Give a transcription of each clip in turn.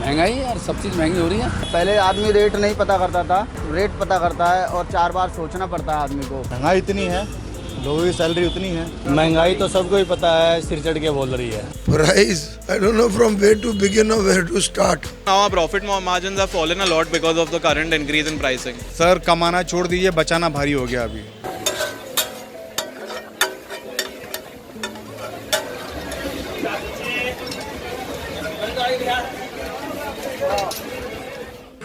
महंगाई यार, सब चीज़ महंगी हो रही है। पहले आदमी रेट नहीं पता करता था, रेट पता करता है और 4 बार सोचना पड़ता है आदमी को। महंगाई इतनी है, लोगों की सैलरी उतनी है। महंगाई तो सबको ही पता है, सिर चढ़ के बोल रही है। Price, I don't know from where to begin or where to start. Now our profit margins have fallen a lot because of the current increase in pricing. Sir कमाना छोड़ दीजिए, बचाना भारी हो गया अभी।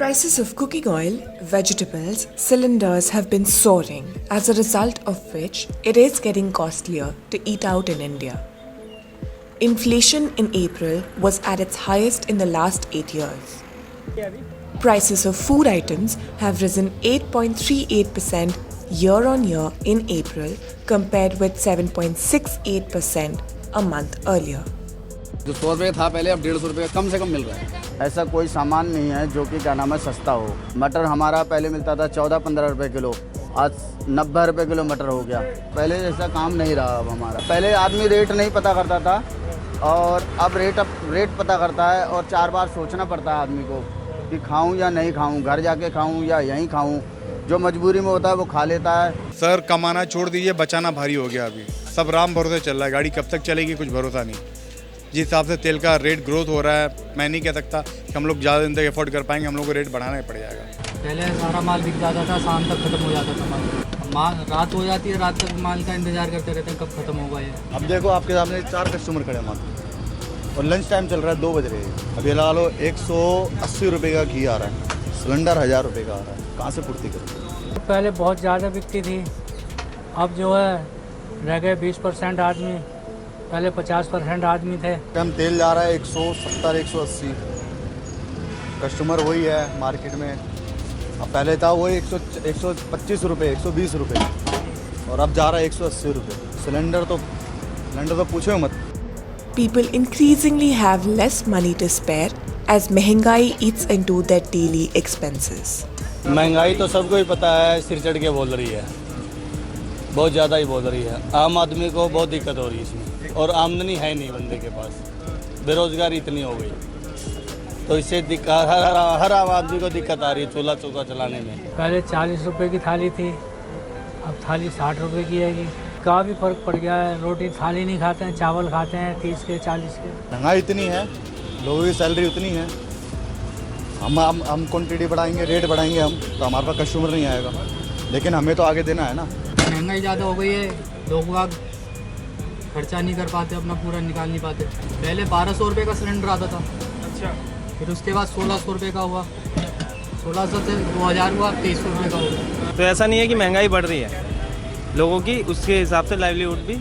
Prices of cooking oil, vegetables, cylinders have been soaring, as a result of which it is getting costlier to eat out in India. Inflation in April was at its highest in the last 8 years. Prices of food items have risen 8.38% year on year in April compared with 7.68% a month earlier. जो 100 रुपये था पहले, अब 150 रुपये कम से कम मिल रहा है। ऐसा कोई सामान नहीं है जो कि क्या नाम है सस्ता हो। मटर हमारा पहले मिलता था 14-15 रुपये किलो, आज 90 रुपये किलो मटर हो गया। पहले जैसा काम नहीं रहा अब हमारा। पहले आदमी रेट नहीं पता करता था और अब रेट पता करता है और 4 बार सोचना पड़ता है आदमी को कि खाऊं या नहीं खाऊं, घर जाके खाऊं या यहीं खाऊं। जो मजबूरी में होता है वो खा लेता है। सर कमाना छोड़ दीजिए, बचाना भारी हो गया अभी। सब राम भरोसे चल रहा है, गाड़ी कब तक चलेगी कुछ भरोसा नहीं। जिस हिसाब से तेल का रेट ग्रोथ हो रहा है, मैं नहीं कह सकता कि हम लोग ज़्यादा दिन तक अफोर्ड कर पाएंगे, हम लोग को रेट बढ़ाना ही पड़ जाएगा। पहले सारा माल बिक जाता था, शाम तक खत्म हो जाता था माल रात हो जाती है, रात तक माल का इंतजार करते रहते हैं कब खत्म होगा ये। अब देखो आपके सामने 4 कस्टमर खड़े हैं मात्र, और लंच टाइम चल रहा है, 2 बज रहे हैं। अब ये लगा लो 180 रुपये का घी आ रहा है, सिलेंडर 1000 रुपये का आ रहा है, कहाँ से पूर्ति करें। पहले बहुत ज़्यादा बिकती थी, अब जो है रह गए 20% आदमी, पहले 50% आदमी थे। हम तेल जा रहा है 170-180, कस्टमर वही है मार्केट में। अब पहले था वही 125 रुपये, 120 रुपये, और अब जा रहा है 180 रुपये। सिलेंडर तो पूछो मत। People increasingly have less money to spare as महंगाई eats into their daily expenses. महंगाई तो सबको ही पता है, सिर चढ़ के बोल रही है, बहुत ज़्यादा ही बोल रही है। आम आदमी को बहुत दिक्कत हो रही है इसमें, और आमदनी है नहीं बंदे के पास, बेरोजगारी इतनी हो गई, तो इससे हर आम आदमी को दिक्कत आ रही है चूल्हा चौका चलाने में। पहले 40 रुपये की थाली थी, अब थाली 60 रुपये की है। काफ़ी फ़र्क पड़ गया है। रोटी थाली नहीं खाते हैं, चावल खाते हैं 30 के 40 के। महंगाई इतनी है, लोगों की सैलरी उतनी है। हम क्वान्टिटी बढ़ाएंगे, रेट बढ़ाएंगे हम, तो हमारे पास कस्टमर नहीं आएगा, लेकिन हमें तो आगे देना है ना। महंगाई ज़्यादा हो गई है, लोग खर्चा नहीं कर पाते, अपना पूरा निकाल नहीं पाते। पहले 1200 रुपये का सिलेंडर आता था, अच्छा, फिर उसके बाद 1600 रुपये का हुआ, 1600 से 2000 हुआ, 2300 रुपये का हुआ। तो ऐसा नहीं है कि महंगाई बढ़ रही है, लोगों की उसके हिसाब से लाइवलीहुड भी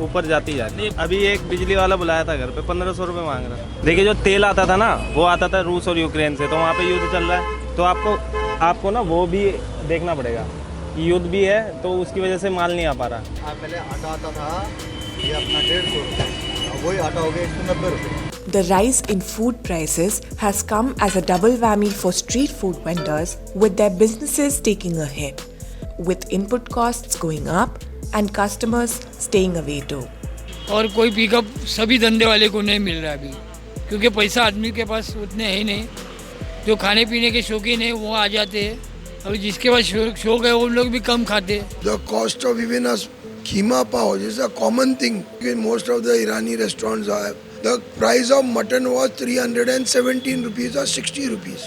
ऊपर जाती जाती है। अभी एक बिजली वाला बुलाया था घर पे, 1500 रुपये मांग रहा था। देखिए जो तेल आता था ना, वो आता था रूस और यूक्रेन से, तो वहाँ पे युद्ध चल रहा है, तो आपको ना वो भी देखना पड़ेगा, युद्ध भी है, तो उसकी वजह से माल नहीं आ पा रहा। पहले आटा आता था ये अपना 150 रुपये, वही आटा हो गया 190 रुपये। The rise in food prices has come as a double whammy for street food vendors, with their businesses taking a hit, with input costs going up and customers staying away too. और कोई pickup सभी धंधे वाले को नहीं मिल रहा अभी, क्योंकि पैसा आदमी के पास उतने है ही नहीं। जो खाने पीने के शौकीन है वो आ जाते हैं, अभी जिसके पास शौक है वो लोग भी कम खाते हैं। The cost of even a keema pav is a common thing in most of the Irani restaurants have. The price of mutton was 317 rupees or 60 rupees.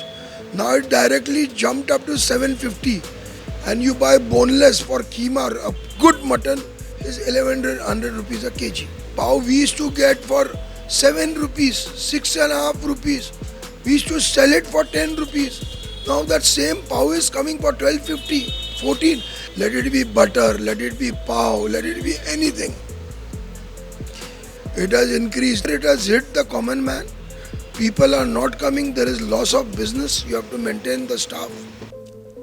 Now it directly jumped up to 750, and you buy boneless for keema. A good mutton is 1100 rupees a kg. Pav we used to get for 7 rupees, 6.5 rupees. We used to sell it for 10 rupees. Now that same pav is coming for 12.50, 14. Let it be butter, let it be pav, let it be anything. It has increased. It has hit the common man. People are not coming. There is loss of business. You have to maintain the staff.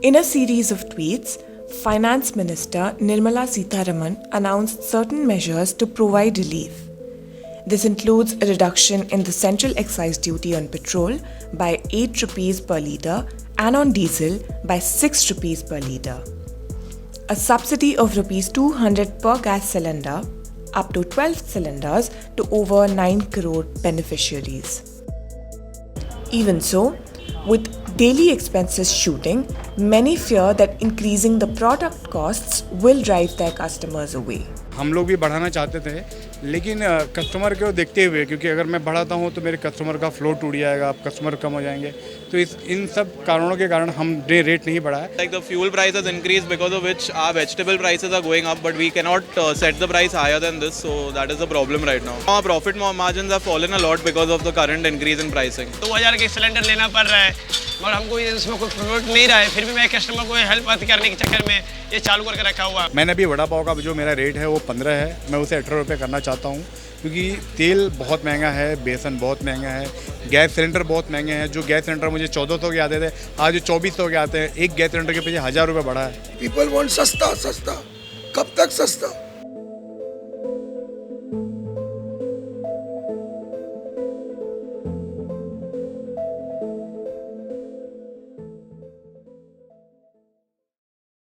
In a series of tweets, Finance Minister Nirmala Sitharaman announced certain measures to provide relief. This includes a reduction in the central excise duty on petrol by 8 rupees per litre and on diesel by 6 rupees per litre. A subsidy of rupees 200 per gas cylinder, up to 12 cylinders to over 9 crore beneficiaries. Even so, with daily expenses shooting, many fear that increasing the product costs will drive their customers away. हम लोग भी बढ़ाना चाहते थे, लेकिन customer को देखते हुए, क्योंकि अगर मैं बढ़ाता हूँ तो मेरे कस्टमर का फ्लो टूट जाएगा, कस्टमर कम हो जाएंगे, तो इन सब कारणों के कारण हमने रेट नहीं बढ़ाया। Like the fuel price has increased, because of which our vegetable prices are going up, but we cannot set the price higher than this, so that is the problem right now. Our profit margins have fallen a lot because of the current increase in pricing. 2000 के cylinder लेना पड़ रहा है, और हमको इसमें कोई profit नहीं रहा है, फिर भी मैं कस्टमर को हेल्प करने के चक्कर में ये चालू करके रखा हुआ। मैंने अभी वड़ा पाव का जो मेरा रेट है वो 15 है, मैं उसे 18 रुपये करना चाहता हूँ, क्योंकि तेल बहुत महंगा है, बेसन बहुत महंगा है, गैस सिलेंडर बहुत महंगे हैं। जो गैस सिलेंडर मुझे 1400 के आते थे, आज 2400 के आते हैं। एक गैस सिलेंडर के पीछे 1000 रुपये बढ़ा है। पीपल वांट सस्ता सस्ता, कब तक सस्ता?